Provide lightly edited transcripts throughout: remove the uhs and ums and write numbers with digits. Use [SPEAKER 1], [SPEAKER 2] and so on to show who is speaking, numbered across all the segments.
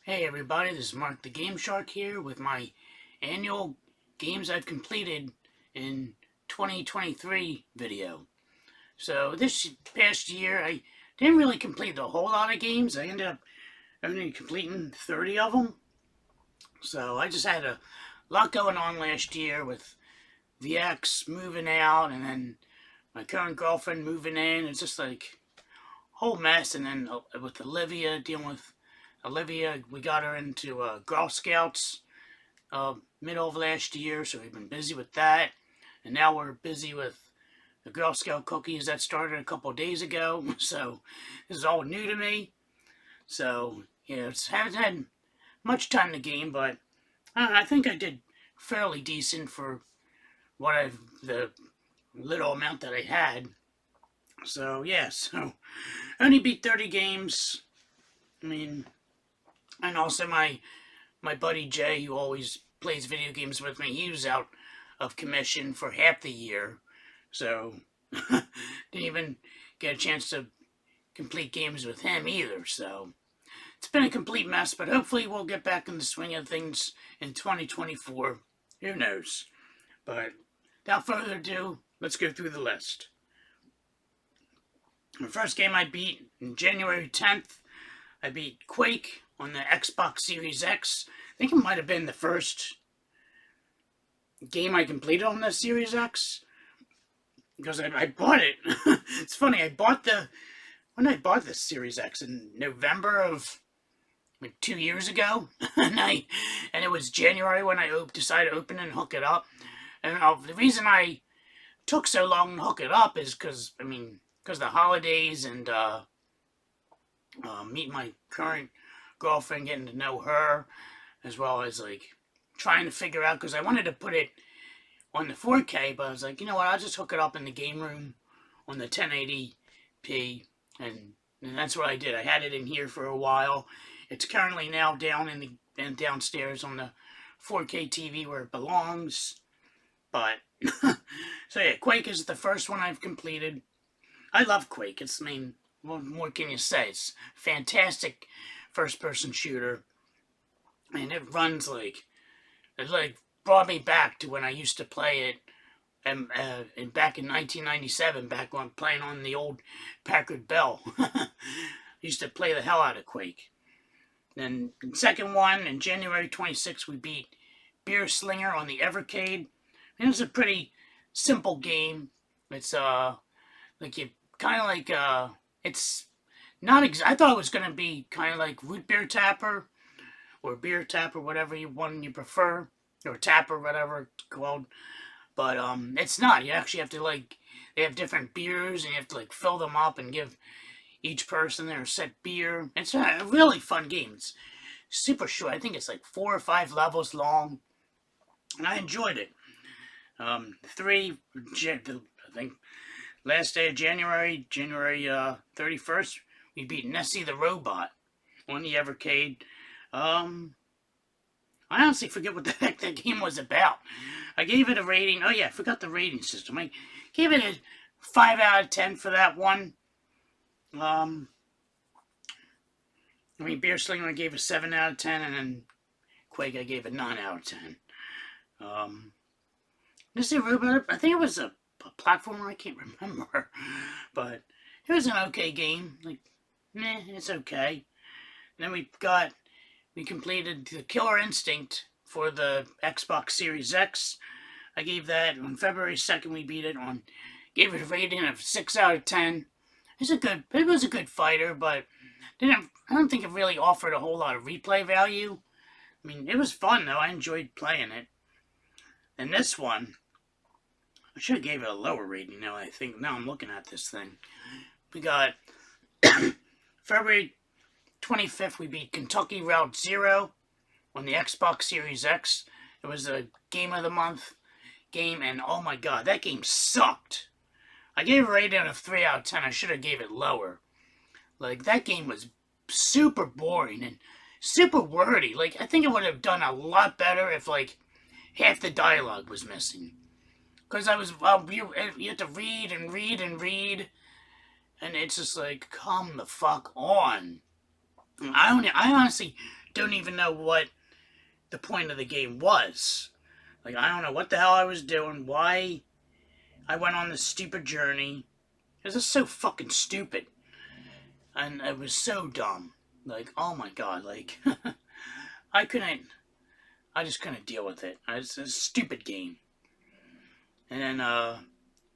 [SPEAKER 1] Hey everybody, this is Mark the Game Shark here with my annual games I've completed in 2023 video. So this past year I didn't really complete a whole lot of games. I ended up only completing 30 of them. So I just had a lot going on last year with the ex moving out and then my current girlfriend moving in. It's just like a whole mess. And then with Olivia, dealing with Olivia, we got her into Girl Scouts middle of last year, so we've been busy with that. And now we're busy with the Girl Scout cookies that started a couple of days ago. So this is all new to me. So yeah, haven't had much time to game, but I think I did fairly decent for the little amount that I had. So yeah, so I only beat 30 games. I mean, and also my buddy Jay, who always plays video games with me, he was out of commission for half the year, so didn't even get a chance to complete games with him either. So it's been a complete mess, but hopefully we'll get back in the swing of things in 2024. Who knows? But without further ado, let's go through the list. The first game I beat on January 10th, I beat Quake on the Xbox Series X. I think it might have been the first game I completed on the Series X because I bought it. It's funny, when I bought this Series X in November of like 2 years ago, and it was January when I decided to open and hook it up. And the reason I took so long to hook it up is because the holidays and meet my current girlfriend, getting to know her, as well as like trying to figure out, because I wanted to put it on the 4K, but I was like, you know what, I'll just hook it up in the game room on the 1080p, and that's what I did. I had it in here for a while. It's currently now downstairs on the 4K TV where it belongs. But so yeah, Quake is the first one I've completed. I love Quake. What more can you say? It's fantastic first-person shooter, and it runs it brought me back to when I used to play it, and back in 1997, back when playing on the old Packard Bell. Used to play the hell out of Quake. Then the second one, in January 26th, we beat Beer Slinger on the Evercade. It was a pretty simple game. It's like you kind of like it's not I thought it was gonna be kind of like Root Beer Tapper or Beer Tapper, whatever you prefer, or Tapper, whatever it's called. But it's not. You actually have to they have different beers and you have to fill them up and give each person their set beer. It's a really fun game. It's super short. I think it's like 4 or 5 levels long, and I enjoyed it. 3, I think last day of January 31st, we beat Nessie the Robot on the Evercade. I honestly forget what the heck that game was about. I gave it a rating. Oh yeah, I forgot the rating system. I gave it a 5 out of 10 for that one. Beer Slinger I gave a 7 out of 10, and then Quake I gave a 9 out of 10. Nessie the Robot, I think it was a platformer, I can't remember. But it was an okay game. It's okay. Then we completed the Killer Instinct for the Xbox Series X. I gave that on February 2nd. We beat it gave it a rating of 6 out of 10. It was a good fighter, but I don't think it really offered a whole lot of replay value. It was fun though. I enjoyed playing it. And this one, I should have gave it a lower rating. Now I'm looking at this thing. We got February 25th, we beat Kentucky Route Zero on the Xbox Series X. It was a Game of the Month game, and oh my god, that game sucked. I gave a rating of 3 out of 10. I should have gave it lower. That game was super boring and super wordy. I think it would have done a lot better if, half the dialogue was missing. Because you had to read and read and read, and it's just come the fuck on. I honestly don't even know what the point of the game was. Like, I don't know what the hell I was doing, why I went on this stupid journey. It was just so fucking stupid. And it was so dumb. Like, oh my god, like, I couldn't, I just couldn't deal with it. It's a stupid game. And then,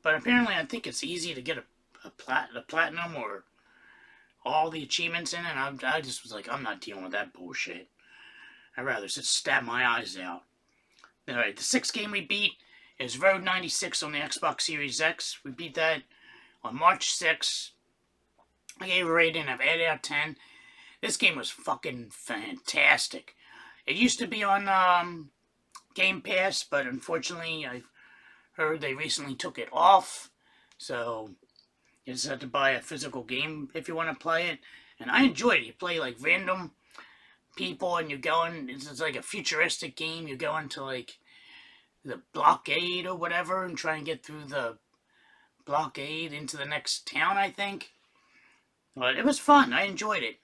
[SPEAKER 1] but apparently I think it's easy to get a platinum or all the achievements in it. And I just was like, I'm not dealing with that bullshit. I'd rather just stab my eyes out. Alright, the sixth game we beat is Road 96 on the Xbox Series X. We beat that on March 6th. I gave a rating of 8 out of 10. This game was fucking fantastic. It used to be on Game Pass, but unfortunately I've heard they recently took it off. So you just have to buy a physical game if you want to play it. And I enjoyed it. You play like random people and you're going, it's like a futuristic game. You go into like the blockade or whatever and try and get through the blockade into the next town, I think. But it was fun. I enjoyed it.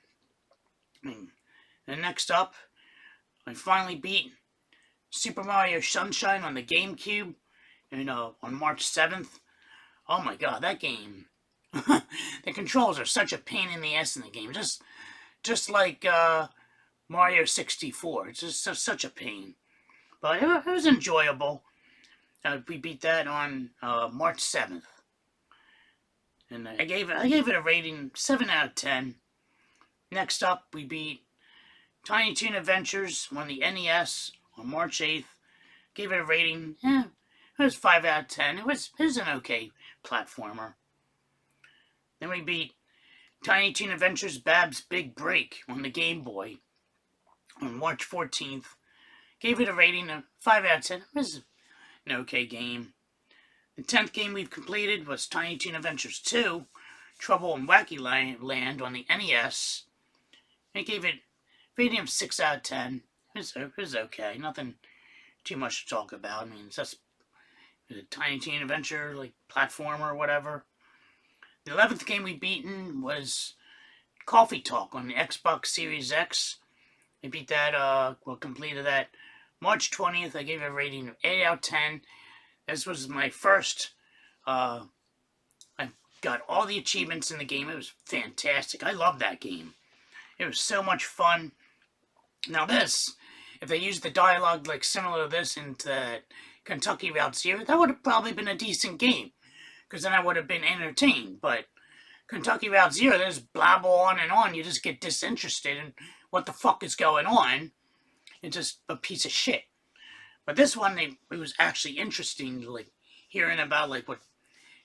[SPEAKER 1] And next up, I finally beat Super Mario Sunshine on the GameCube on March 7th. Oh my god, that game. The controls are such a pain in the ass in the game. Just like Mario 64. It's just such a pain. But it was enjoyable. We beat that on March 7th. And I gave it a rating 7 out of 10. Next up, we beat Tiny Toon Adventures on the NES on March 8th. Gave it a rating, it was 5 out of 10. It was an okay platformer. Then we beat Tiny Toon Adventures Bab's Big Break on the Game Boy on March 14th. Gave it a rating of 5 out of 10. It was an okay game. The 10th game we've completed was Tiny Toon Adventures 2, Trouble in Wacky Land on the NES. I gave it a rating of 6 out of 10. It was okay. Nothing too much to talk about. I mean, it's just a Tiny Toon Adventure, like platformer or whatever. The 11th game we beaten was Coffee Talk on the Xbox Series X. I beat that, completed that March 20th. I gave it a rating of 8 out of 10. This was my first, I got all the achievements in the game. It was fantastic. I love that game. It was so much fun. Now this, if they used the dialogue like similar to this into Kentucky Route Zero, that would have probably been a decent game. Because then I would have been entertained. But Kentucky Route Zero, there's blabble on and on. You just get disinterested in what the fuck is going on. It's just a piece of shit. But this one, it was actually interesting, like, hearing about, like, what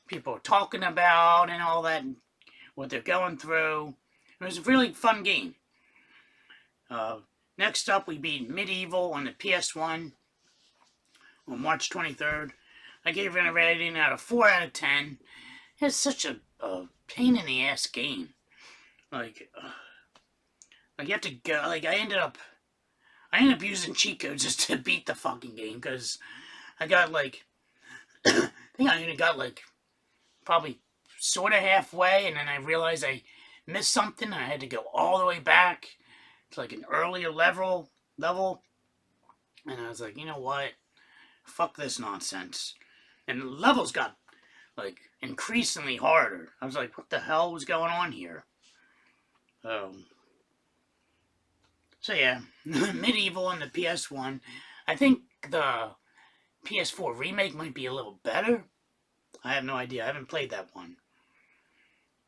[SPEAKER 1] people are talking about and all that, and what they're going through. It was a really fun game. Next up, we beat Medieval on the PS1 on March 23rd. I gave it a rating out of 4 out of 10. It's such a pain-in-the-ass game. Like, you have to go, like, I ended up using cheat codes just to beat the fucking game, because I got, like, I think I only got, like, probably sort of halfway, and then I realized I missed something, and I had to go all the way back to, like, an earlier level, and I was like, you know what? Fuck this nonsense. And the levels got, like, increasingly harder. I was like, what the hell was going on here? So yeah, Medieval on the PS1. I think the PS4 remake might be a little better. I have no idea. I haven't played that one.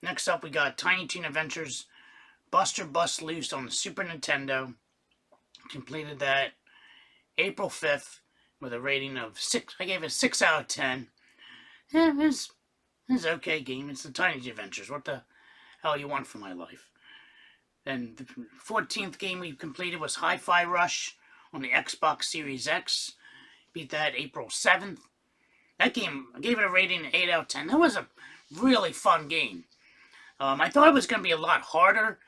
[SPEAKER 1] Next up, we got Tiny Toon Adventures Buster Bust Loose on the Super Nintendo. Completed that April 5th with a rating of 6. I gave it 6 out of 10. Yeah, it's an okay game. It's the Tiny Toon Adventures. What the hell you want from my life? Then the 14th game we completed was Hi-Fi Rush on the Xbox Series X. Beat that April 7th. That game, I gave it a rating of 8 out of 10. That was a really fun game. I thought it was going to be a lot harder,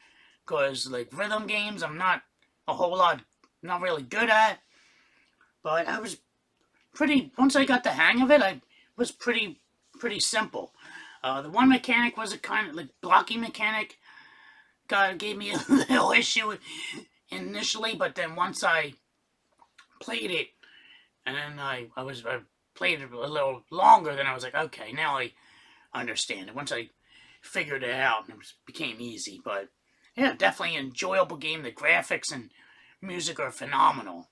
[SPEAKER 1] because, like, rhythm games, I'm not really good at. But I was once I got the hang of it, I was pretty simple. The one mechanic was a kind of, like, blocking mechanic. God gave me a little issue. initially, but then once I played it, and then I played it a little longer, then I was like, okay, now I understand it. Once I figured it out, it became easy. But yeah, definitely an enjoyable game. The graphics and music are phenomenal.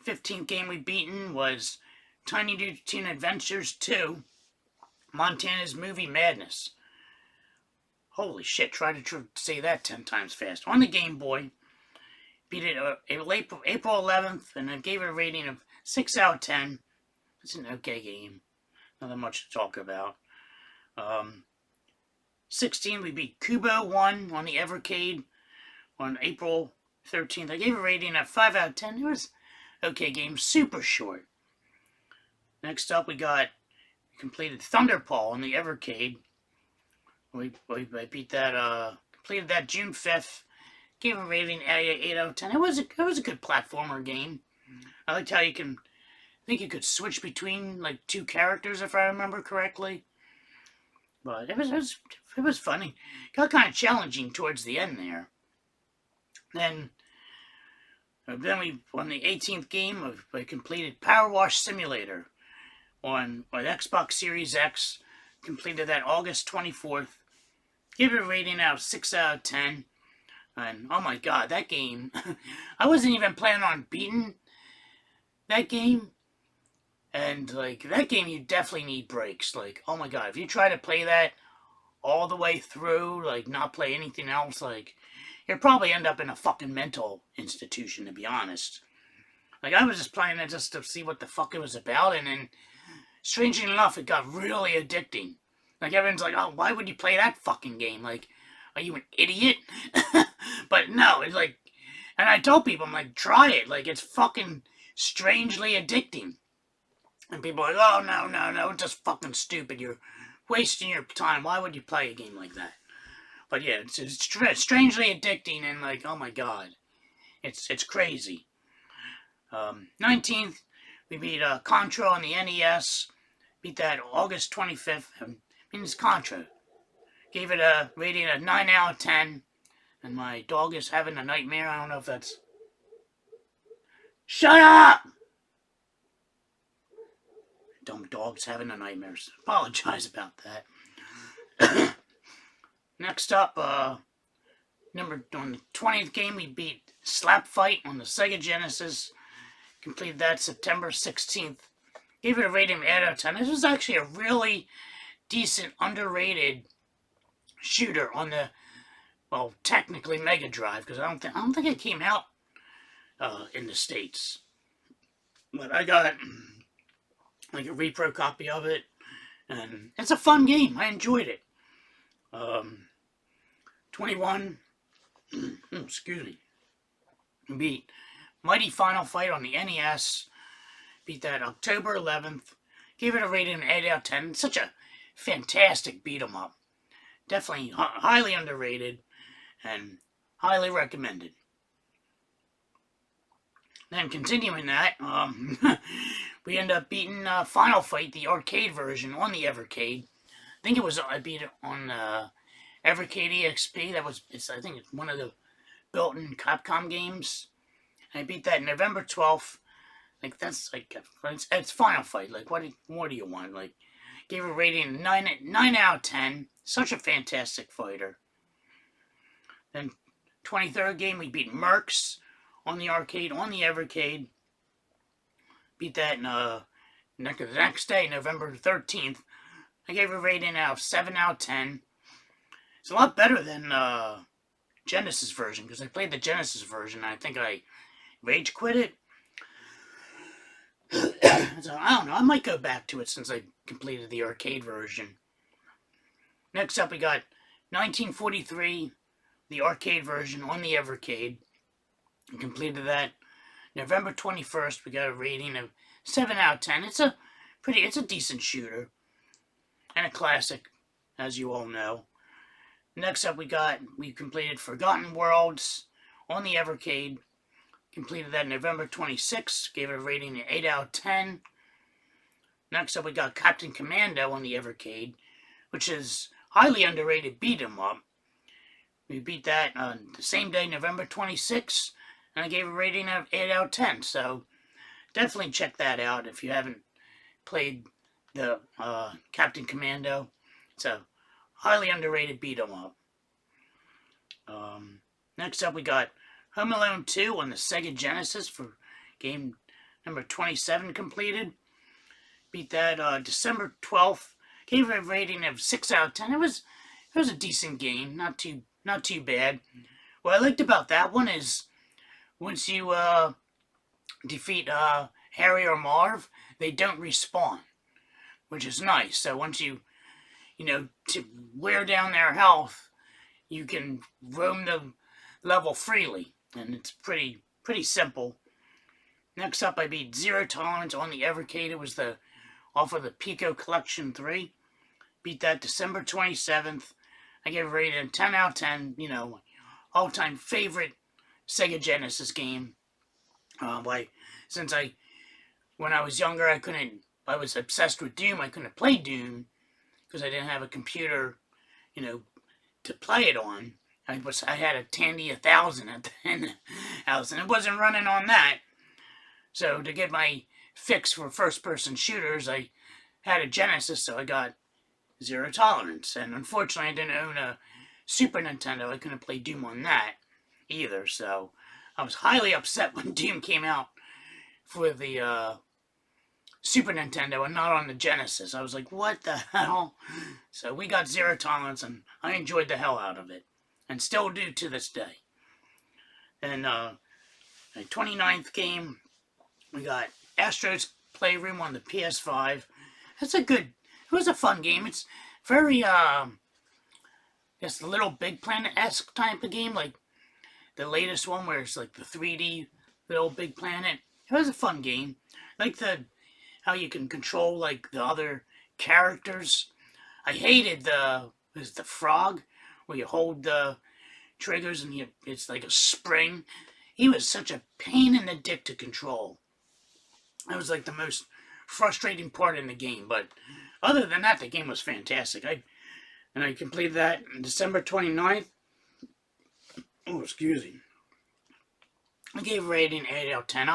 [SPEAKER 1] 15th game we beaten was Tiny Teen Adventures 2, Montana's Movie Madness. Holy shit, try to say that 10 times fast. On the Game Boy, beat it April 11th, and I gave it a rating of 6 out of 10. It's an okay game. Nothing much to talk about. 16, we beat Kubo 1 on the Evercade on April 13th. I gave it a rating of 5 out of 10. It was okay game, super short. Next up, we completed Thunderpaw on the Evercade. We beat that, completed that June 5th. Gave it a rating 8 out of 10. It was a good platformer game. I liked how I think you could switch between like two characters if I remember correctly. But it was funny. Got kind of challenging towards the end there. Then we on the 18th game we completed Power Wash Simulator on Xbox Series X. Completed that August 24th. Give it a rating out of 6 out of 10. And oh my god, that game, I wasn't even planning on beating that game. And like that game, you definitely need breaks. Like, oh my god, if you try to play that all the way through, like not play anything else, like you'll probably end up in a fucking mental institution, to be honest. Like I was just playing it just to see what the fuck it was about, and then strangely enough, it got really addicting. Like everyone's like, oh, why would you play that fucking game? Like, are you an idiot? But no, it's like, and I told people, I'm like, try it. Like, it's fucking strangely addicting. And people are like, oh, no, it's just fucking stupid. You're wasting your time. Why would you play a game like that? But yeah, it's strangely addicting, and like, oh my god. It's crazy. 19th, we beat Contra on the NES. Beat that August 25th. I mean, it's Contra. Gave it a rating of 9 out of 10. And my dog is having a nightmare. I don't know if that's... Shut up! Dumb dog's having a nightmare. Apologize about that. Next up, on the 20th game, we beat Slap Fight on the Sega Genesis. Completed that September 16th. Gave it a rating of 8 out of 10. This was actually a really decent, underrated shooter on the, well, technically Mega Drive, because I don't think it came out in the States. But I got like a repro copy of it, and it's a fun game. I enjoyed it. 21, excuse me, beat Mighty Final Fight on the NES. Beat that October 11th. Gave it a rating of 8 out of 10. Such a fantastic beat 'em up. Definitely highly underrated and highly recommended. Then continuing that, we end up beating Final Fight, the arcade version, on the Evercade. I think I beat it on Evercade EXP. I think it's one of the built-in Capcom games. I beat that November 12th. Like, that's like, it's Final Fight. Like, what do you want? Like, gave it a rating of 9 out of 10. Such a fantastic fighter. Then, 23rd game, we beat Mercs on the arcade, on the Evercade. Beat that in, the next day, November 13th. I gave it a rating of 7 out of 10. It's a lot better than Genesis version, because I played the Genesis version, and I think I rage quit it. So, I don't know, I might go back to it since I completed the arcade version. Next up, we got 1943, the arcade version on the Evercade. I completed that November 21st. We got a rating of 7 out of 10. It's a decent shooter. And a classic, as you all know. Next up, we completed Forgotten Worlds on the Evercade. Completed that November 26th. Gave it a rating of 8 out of 10. Next up, we got Captain Commando on the Evercade, which is highly underrated beat 'em up. We beat that on the same day, November 26th, and I gave a rating of 8 out of 10. So definitely check that out if you haven't played the Captain Commando. It's a highly underrated beat 'em up. Next up, we got Home Alone 2 on the Sega Genesis for game number 27 completed. Beat that December 12th. Gave it a rating of 6 out of 10. It was a decent game, not too bad. What I liked about that one is once you defeat Harry or Marv, they don't respawn, which is nice. So once you to wear down their health, you can roam the level freely, and it's pretty simple. Next up, I beat Zero Tolerance on the Evercade. It was off of the Pico Collection 3. Beat that December 27th. I gave it a rating of 10 out of 10. All-time favorite Sega Genesis game. When I was younger, I was obsessed with Doom. I couldn't play Doom because I didn't have a computer, to play it on. I had a Tandy 1000 at the house, and it wasn't running on that. So to get my fix for first-person shooters, I had a Genesis, so I got Zero Tolerance. And unfortunately, I didn't own a Super Nintendo. I couldn't play Doom on that either, so I was highly upset when Doom came out for the Super Nintendo and not on the Genesis. I was like, what the hell? So we got Zero Tolerance, and I enjoyed the hell out of it, and still do to this day. And the 29th game, we got Astro's Playroom on the PS5. It was a fun game. It's very, Little Big Planet-esque type of game, like the latest one where it's like the 3D Little Big Planet. It was a fun game. Like how you can control like the other characters. I hated the frog where you hold the triggers and it's like a spring. He was such a pain in the dick to control. That was like the most frustrating part in the game. But other than that, the game was fantastic. I completed that on December 29th. Oh, excuse me. I gave a rating 8 out of 10.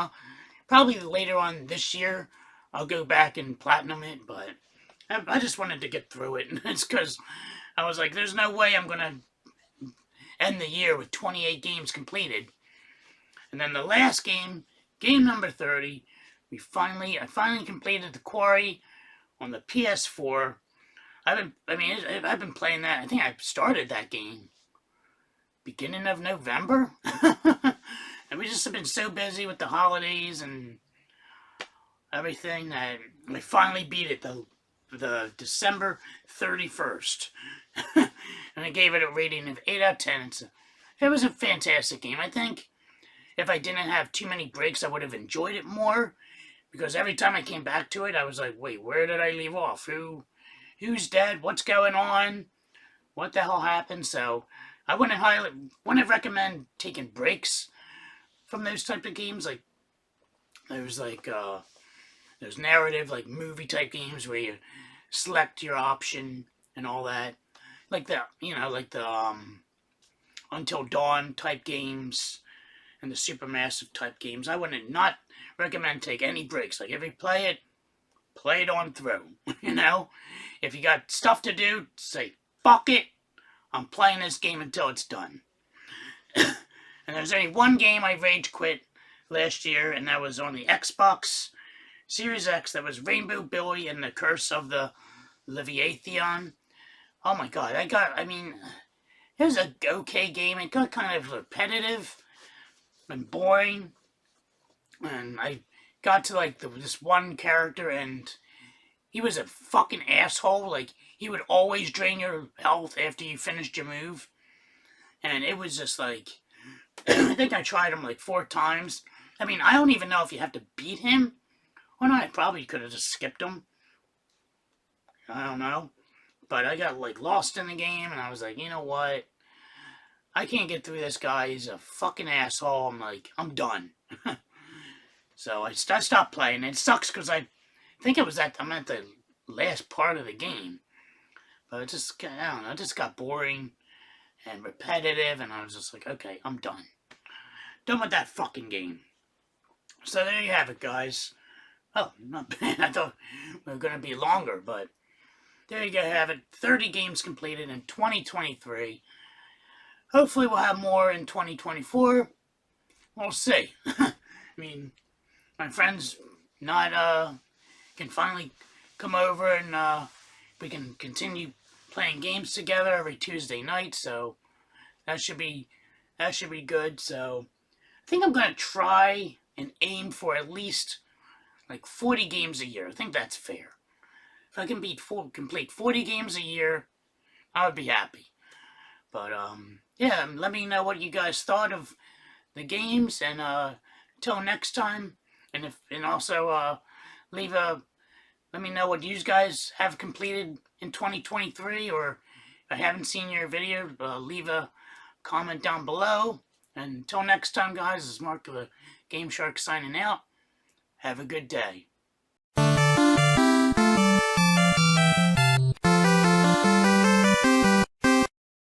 [SPEAKER 1] Probably later on this year, I'll go back and platinum it, but I just wanted to get through it. And it's because I was like, there's no way I'm going to end the year with 28 games completed. And then the last game number 30, I finally completed The Quarry on the PS4. I've been playing that. I think I started that game beginning of November. And we just have been so busy with the holidays and everything that I finally beat it the December 31st. And I gave it a rating of 8 out of 10. It was a fantastic game. I think if I didn't have too many breaks, I would have enjoyed it more. Because every time I came back to it, I was like, wait, where did I leave off? Who's dead? What's going on? What the hell happened? So I wouldn't recommend taking breaks from those type of games. Like there's narrative, like movie type games where you select your option and all that. Like the Until Dawn type games and the Supermassive type games. I wouldn't not recommend take any breaks. Like if you play it on through. If you got stuff to do, say fuck it. I'm playing this game until it's done. And there's only one game I rage quit last year, and that was on the Xbox Series X. That was Rainbow Billy and the Curse of the Leviathan. Oh my god, it was a okay game. It got kind of repetitive and boring. And I got to like this one character, and he was a fucking asshole. Like, he would always drain your health after you finished your move. And it was just like, I think I tried him like 4 times. I don't even know if you have to beat him or not. I probably could have just skipped him. I don't know. But I got like lost in the game, and I was like, you know what? I can't get through this guy. He's a fucking asshole. I'm done. So I stopped playing. It sucks because I think I'm at the last part of the game. But it just got boring. and repetitive, and I was just like, okay, I'm done. Done with that fucking game. So there you have it, guys. Oh, not bad. I thought we were going to be longer, but there you go, have it. 30 games completed in 2023. Hopefully we'll have more in 2024. We'll see. I mean, my friends can finally come over and we can continue playing games together every Tuesday night, so that should be good. So I think I'm gonna try and aim for at least like 40 games a year. I think that's fair. If I can complete 40 games a year, I would be happy. But yeah, let me know what you guys thought of the games, and until next time, and also let me know what you guys have completed in 2023, or if I haven't seen your video, leave a comment down below. And until next time, guys, this is Mark the Game Shark signing out. Have a good day.